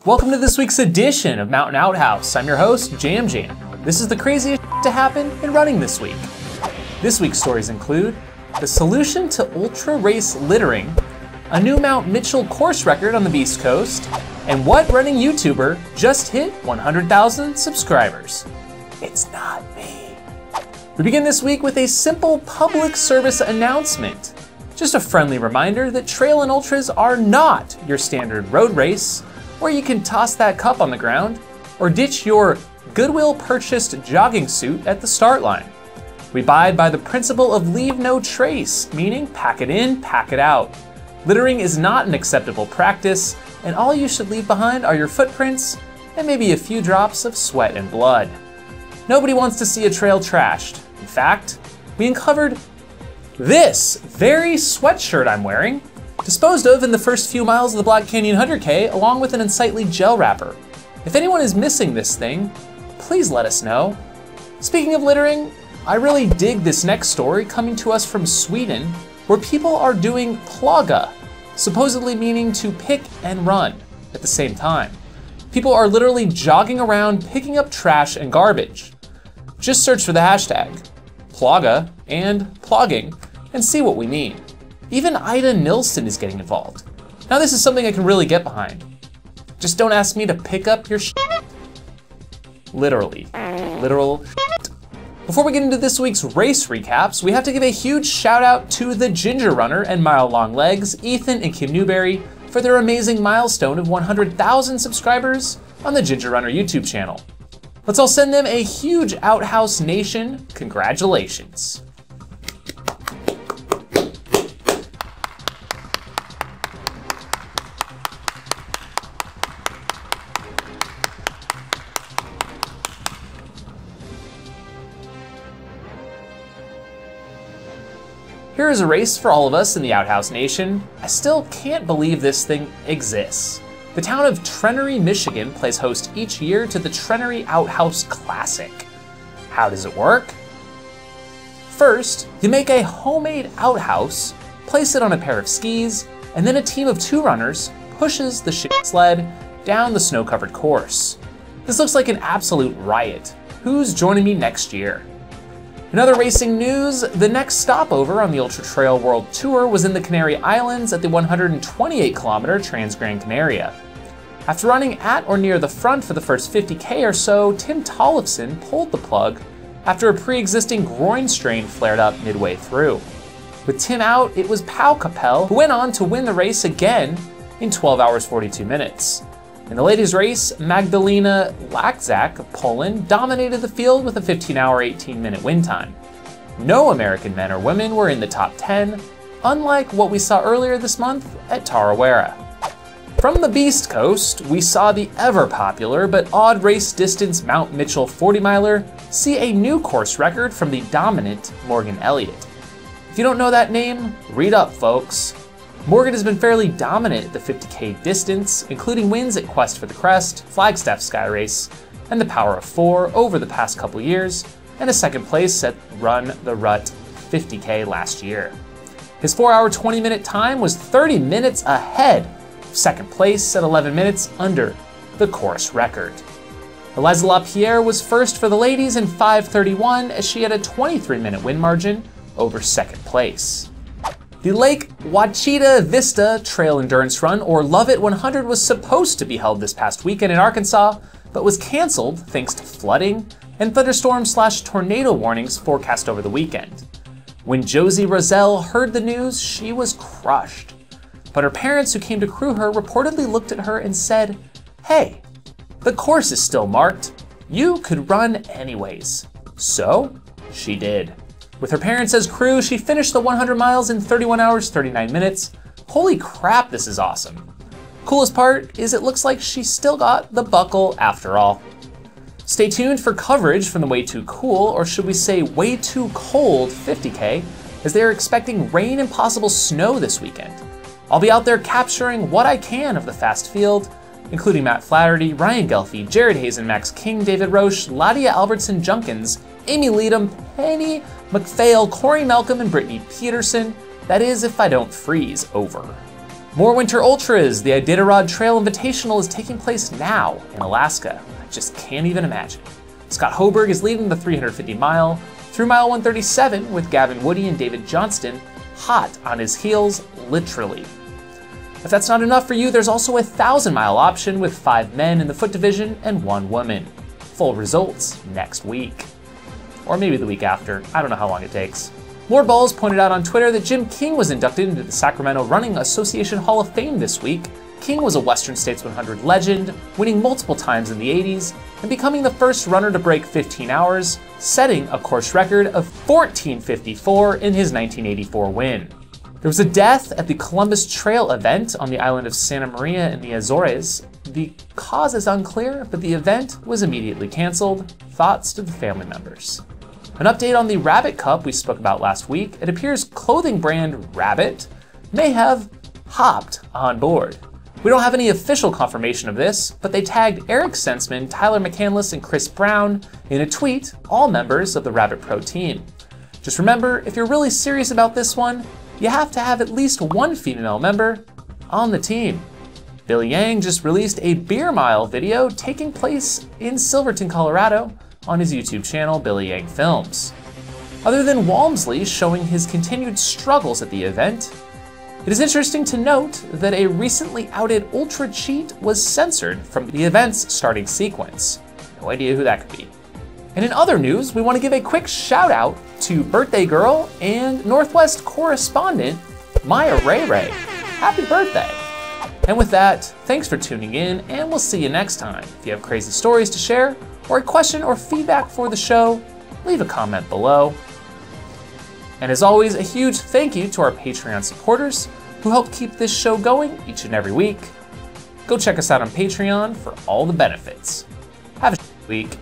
Welcome to this week's edition of Mountain Outhouse. I'm your host, Jam Jam. This is the craziest to happen in running this week. This week's stories include the solution to ultra race littering, a new Mount Mitchell course record on the East Coast, and what running YouTuber just hit 100,000 subscribers. It's not me. We begin this week with a simple public service announcement. Just a friendly reminder that trail and ultras are not your standard road race, where you can toss that cup on the ground or ditch your Goodwill purchased jogging suit at the start line. We abide by the principle of leave no trace, meaning pack it in, pack it out. Littering is not an acceptable practice, and all you should leave behind are your footprints and maybe a few drops of sweat and blood. Nobody wants to see a trail trashed. In fact, we uncovered this very sweatshirt I'm wearing, disposed of in the first few miles of the Black Canyon 100K, along with an unsightly gel wrapper. If anyone is missing this thing, please let us know. Speaking of littering, I really dig this next story coming to us from Sweden, where people are doing Plogga, supposedly meaning to pick and run at the same time. People are literally jogging around picking up trash and garbage. Just search for the hashtag Plogga and plogging and see what we mean. Even Ida Nilsson is getting involved. Now this is something I can really get behind. Just don't ask me to pick up your shit. Literally, literal shit. Before we get into this week's race recaps, we have to give a huge shout out to the Ginger Runner and Mile Long Legs, Ethan and Kim Newberry, for their amazing milestone of 100,000 subscribers on the Ginger Runner YouTube channel. Let's all send them a huge Outhouse Nation congratulations. Here is a race for all of us in the Outhouse Nation. I still can't believe this thing exists. The town of Trenary, Michigan plays host each year to the Trenary Outhouse Classic. How does it work? First, you make a homemade outhouse, place it on a pair of skis, and then a team of 2 runners pushes the shit sled down the snow-covered course. This looks like an absolute riot. Who's joining me next year? In other racing news, the next stopover on the Ultra Trail World Tour was in the Canary Islands at the 128-kilometer Transgrancanaria. After running at or near the front for the first 50K or so, Tim Tollefson pulled the plug after a pre-existing groin strain flared up midway through. With Tim out, it was Pau Capel who went on to win the race again in 12 hours 42 minutes. In the ladies' race, Magdalena Lakzak of Poland dominated the field with a 15-hour, 18-minute win time. No American men or women were in the top 10, unlike what we saw earlier this month at Tarawera. From the East Coast, we saw the ever-popular but odd race distance Mount Mitchell 40-miler see a new course record from the dominant Morgan Elliott. If you don't know that name, read up, folks. Morgan has been fairly dominant at the 50K distance, including wins at Quest for the Crest, Flagstaff Sky Race, and the Power of 4 over the past couple years, and a second place at Run the Rut 50K last year. His 4-hour 20-minute time was 30 minutes ahead of second place at 11 minutes under the course record. Eliza LaPierre was first for the ladies in 5:31 as she had a 23-minute win margin over second place. The Lake Ouachita Vista Trail Endurance Run, or Love It 100, was supposed to be held this past weekend in Arkansas, but was canceled thanks to flooding and thunderstorm/tornado warnings forecast over the weekend. When Josie Rozell heard the news, she was crushed. But her parents who came to crew her reportedly looked at her and said, "Hey, the course is still marked. You could run anyways." So she did. With her parents as crew, she finished the 100 miles in 31 hours, 39 minutes. Holy crap, this is awesome. Coolest part is it looks like she still got the buckle after all. Stay tuned for coverage from the Way Too Cool, or should we say Way Too Cold 50K, as they are expecting rain and possible snow this weekend. I'll be out there capturing what I can of the fast field, including Matt Flaherty, Ryan Gelfie, Jared Hazen, Max King, David Roche, Ladia Albertson Junkins, Amy Leadham, Penny McPhail, Corey Malcolm, and Brittany Peterson. That is, if I don't freeze over. More winter ultras. The Iditarod Trail Invitational is taking place now in Alaska. I just can't even imagine. Scott Hoberg is leading the 350 mile through mile 137 with Gavin Woody and David Johnston hot on his heels, literally. If that's not enough for you, there's also a 1,000-mile option with 5 men in the foot division and 1 woman. Full results next week. Or maybe the week after, I don't know how long it takes. More Balls pointed out on Twitter that Jim King was inducted into the Sacramento Running Association Hall of Fame this week. King was a Western States 100 legend, winning multiple times in the 80s, and becoming the first runner to break 15 hours, setting a course record of 14:54 in his 1984 win. There was a death at the Columbus Trail event on the island of Santa Maria in the Azores. The cause is unclear, but the event was immediately canceled. Thoughts to the family members. An update on the Rabbit Cup we spoke about last week. It appears clothing brand Rabbit may have hopped on board. We don't have any official confirmation of this, but they tagged Eric Sensman, Tyler McCandless, and Chris Brown in a tweet, all members of the Rabbit Pro team. Just remember, if you're really serious about this one, you have to have at least one female member on the team. Billy Yang just released a beer mile video taking place in Silverton, Colorado on his YouTube channel, Billy Yang Films. Other than Walmsley showing his continued struggles at the event, it is interesting to note that a recently outed ultra cheat was censored from the event's starting sequence. No idea who that could be. And in other news, we want to give a quick shout out to birthday girl and Northwest correspondent, Maya Ray Ray. Happy birthday. And with that, thanks for tuning in, and we'll see you next time. If you have crazy stories to share, or a question or feedback for the show, leave a comment below. And as always, a huge thank you to our Patreon supporters who help keep this show going each and every week. Go check us out on Patreon for all the benefits. Have a week.